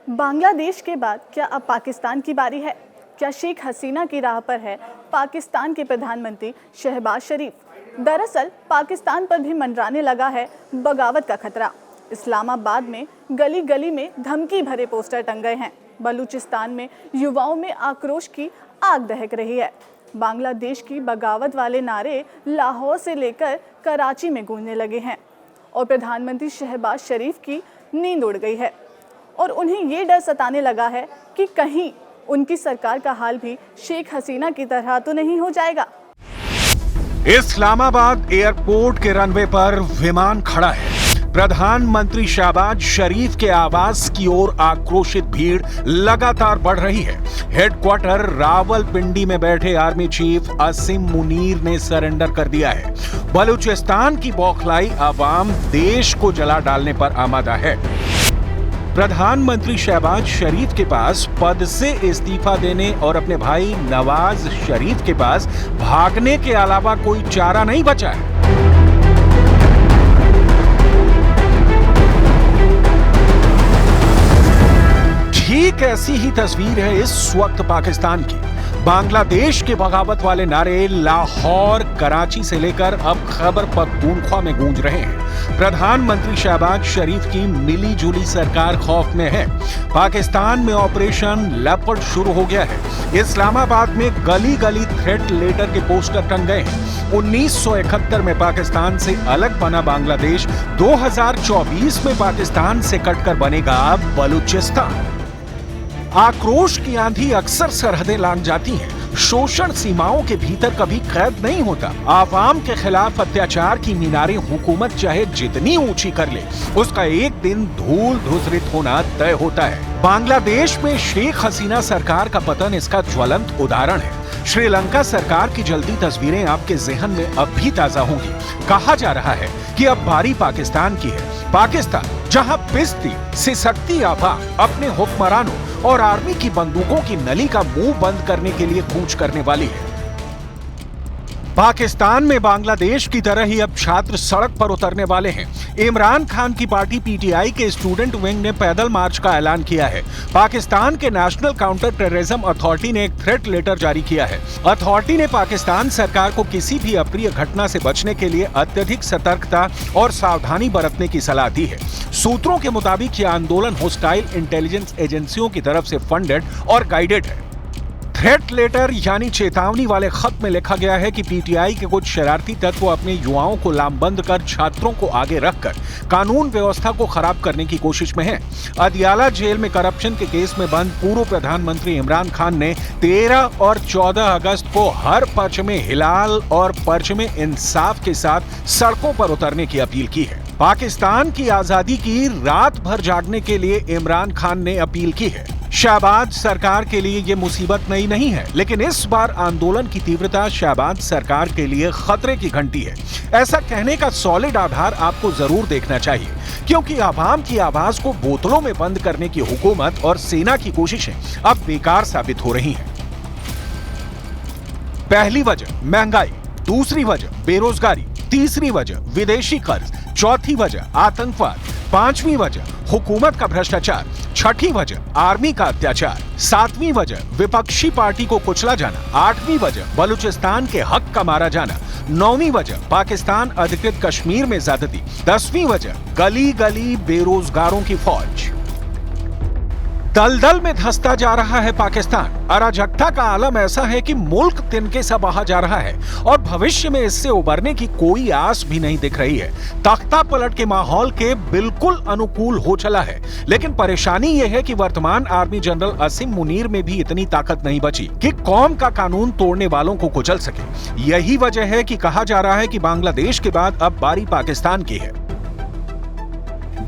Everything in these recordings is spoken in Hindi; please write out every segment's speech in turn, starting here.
बांग्लादेश के बाद क्या अब पाकिस्तान की बारी है? क्या शेख हसीना की राह पर है पाकिस्तान के प्रधानमंत्री शहबाज शरीफ? दरअसल पाकिस्तान पर भी मंडराने लगा है बगावत का खतरा। इस्लामाबाद में गली गली में धमकी भरे पोस्टर टंग गए हैं। बलूचिस्तान में युवाओं में आक्रोश की आग दहक रही है। बांग्लादेश की बगावत वाले नारे लाहौर से लेकर कराची में गूंजने लगे हैं और प्रधानमंत्री शहबाज शरीफ की नींद उड़ गई है और उन्हें ये डर सताने लगा है कि कहीं उनकी सरकार का हाल भी शेख हसीना की तरह तो नहीं हो जाएगा। इस्लामाबाद एयरपोर्ट के रनवे पर विमान खड़ा है। प्रधानमंत्री शहबाज शरीफ के आवास की ओर आक्रोशित भीड़ लगातार बढ़ रही है। हेडक्वार्टर रावलपिंडी में बैठे आर्मी चीफ असीम मुनीर ने सरेंडर कर दिया है। बलूचिस्तान की बौखलाई आवाम देश को जला डालने पर आमादा है। प्रधानमंत्री शहबाज शरीफ के पास पद से इस्तीफा देने और अपने भाई नवाज शरीफ के पास भागने के अलावा कोई चारा नहीं बचा है। ठीक ऐसी ही तस्वीर है इस वक्त पाकिस्तान की। बांग्लादेश के बगावत वाले नारे लाहौर, कराची से लेकर अब खैबर पख्तूनख्वा में गूंज रहे हैं। प्रधानमंत्री शहबाज शरीफ की मिली जुली सरकार खौफ में है। पाकिस्तान में ऑपरेशन लेपर्ड शुरू हो गया है। इस्लामाबाद में गली गली थ्रेट लेटर के पोस्टर टंग गए हैं। 1971 में पाकिस्तान से अलग बना बांग्लादेश 2024 में पाकिस्तान से कटकर बनेगा बलूचिस्तान। आक्रोश की आंधी अक्सर सरहदें लांघ जाती हैं। शोषण सीमाओं के भीतर कभी कैद नहीं होता। आवाम के खिलाफ अत्याचार की मीनारें हुकूमत चाहे जितनी ऊंची कर ले, उसका एक दिन धूल धूसरित होना तय होता है। बांग्लादेश में शेख हसीना सरकार का पतन इसका ज्वलंत उदाहरण है। श्रीलंका सरकार की जल्दी तस्वीरें आपके ज़हन में अब भी ताजा होंगी। कहा जा रहा है कि अब बारी पाकिस्तान की है। पाकिस्तान जहां पिसती सिसकती आवाम अपने हुक्मरानों और आर्मी की बंदूकों की नली का मुंह बंद करने के लिए कूच करने वाली है। पाकिस्तान में बांग्लादेश की तरह ही अब छात्र सड़क पर उतरने वाले हैं। इमरान खान की पार्टी पीटीआई के स्टूडेंट विंग ने पैदल मार्च का ऐलान किया है। पाकिस्तान के नेशनल काउंटर टेररिज्म अथॉरिटी ने एक थ्रेट लेटर जारी किया है। अथॉरिटी ने पाकिस्तान सरकार को किसी भी अप्रिय घटना से बचने के लिए अत्यधिक सतर्कता और सावधानी बरतने की सलाह दी है। सूत्रों के मुताबिक यह आंदोलन होस्टाइल इंटेलिजेंस एजेंसियों की तरफ से फंडेड और गाइडेड है। थ्रेट लेटर यानी चेतावनी वाले खत में लिखा गया है कि पीटीआई के कुछ शरारती तत्व अपने युवाओं को लामबंद कर छात्रों को आगे रखकर कानून व्यवस्था को खराब करने की कोशिश में हैं। अदियाला जेल में करप्शन के केस में बंद पूर्व प्रधानमंत्री इमरान खान ने 13 और 14 अगस्त को हर पर्च में हिलाल और पर्च में इंसाफ के साथ सड़कों पर उतरने की अपील की है। पाकिस्तान की आजादी की रात भर जागने के लिए इमरान खान ने अपील की है। शहबाज सरकार के लिए ये मुसीबत नई नहीं है, लेकिन इस बार आंदोलन की तीव्रता शहबाज सरकार के लिए खतरे की घंटी है। ऐसा कहने का सॉलिड आधार आपको जरूर देखना चाहिए, क्योंकि आवाम की आवाज को बोतलों में बंद करने की हुकूमत और सेना की कोशिशें अब बेकार साबित हो रही हैं। पहली वजह महंगाई, दूसरी वजह बेरोजगारी, तीसरी वजह विदेशी कर्ज, चौथी वजह आतंकवाद, पांचवी वजह हुकूमत का भ्रष्टाचार, छठी वजह आर्मी का अत्याचार, सातवीं वजह विपक्षी पार्टी को कुचला जाना, आठवीं वजह बलूचिस्तान के हक का मारा जाना, नौवीं वजह पाकिस्तान अधिकृत कश्मीर में ज्यादती, 10वीं वजह गली गली बेरोजगारों की फौज। दलदल में धंसता जा रहा है पाकिस्तान। अराजकता का आलम ऐसा है कि मुल्क तिनके सा बहा जा रहा है और भविष्य में इससे उबरने की कोई आस भी नहीं दिख रही है। तख्ता पलट के माहौल के बिल्कुल अनुकूल हो चला है, लेकिन परेशानी यह है कि वर्तमान आर्मी जनरल असीम मुनीर में भी इतनी ताकत नहीं बची कि कौम का कानून तोड़ने वालों को कुचल सके। यही वजह है कि कहा जा रहा है कि बांग्लादेश के बाद अब बारी पाकिस्तान की है।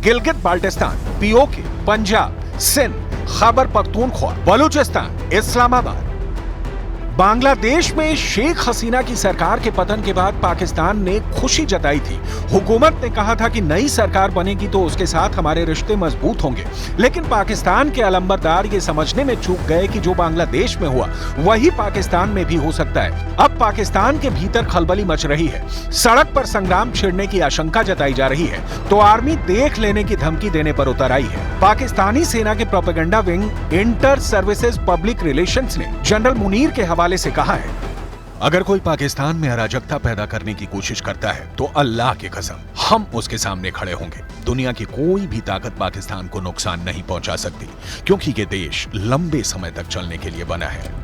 गिलगित बाल्टिस्तान, पीओके, पंजाब, सिंध, खैबर पख्तूनख्वा, बलूचिस्तान, इस्लामाबाद, बांग्लादेश में शेख हसीना की सरकार के पतन के बाद पाकिस्तान ने खुशी जताई थी। हुकूमत ने कहा था कि नई सरकार बनेगी तो उसके साथ हमारे रिश्ते मजबूत होंगे। लेकिन पाकिस्तान के अलंबरदार ये समझने में चूक गए कि जो बांग्लादेश में हुआ वही पाकिस्तान में भी हो सकता है। अब पाकिस्तान के भीतर खलबली मच रही है, सड़क पर संग्राम छिड़ने की आशंका जताई जा रही है, तो आर्मी देख लेने की धमकी देने पर उतर आई है। पाकिस्तानी सेना के propaganda wing inter services public relations ने जनरल मुनीर के हवाले से कहा है, अगर कोई पाकिस्तान में अराजकता पैदा करने की कोशिश करता है तो अल्लाह की कसम हम उसके सामने खड़े होंगे। दुनिया की कोई भी ताकत पाकिस्तान को नुकसान नहीं पहुंचा सकती, क्योंकि ये देश लंबे समय तक चलने के लिए बना है।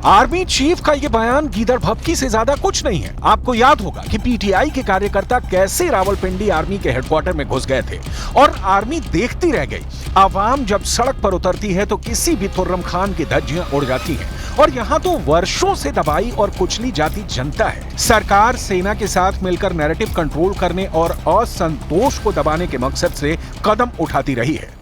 आर्मी चीफ का ये बयान गीदड़ भभकी से ज्यादा कुछ नहीं है। आपको याद होगा कि पीटीआई के कार्यकर्ता कैसे रावलपिंडी आर्मी के हेडक्वार्टर में घुस गए थे और आर्मी देखती रह गई। आवाम जब सड़क पर उतरती है तो किसी भी खुर्रम खान की धज्जियां उड़ जाती हैं, और यहाँ तो वर्षों से दबाई और कुचली जाती जनता है। सरकार सेना के साथ मिलकर नैरेटिव कंट्रोल करने और असंतोष को दबाने के मकसद से कदम उठाती रही है।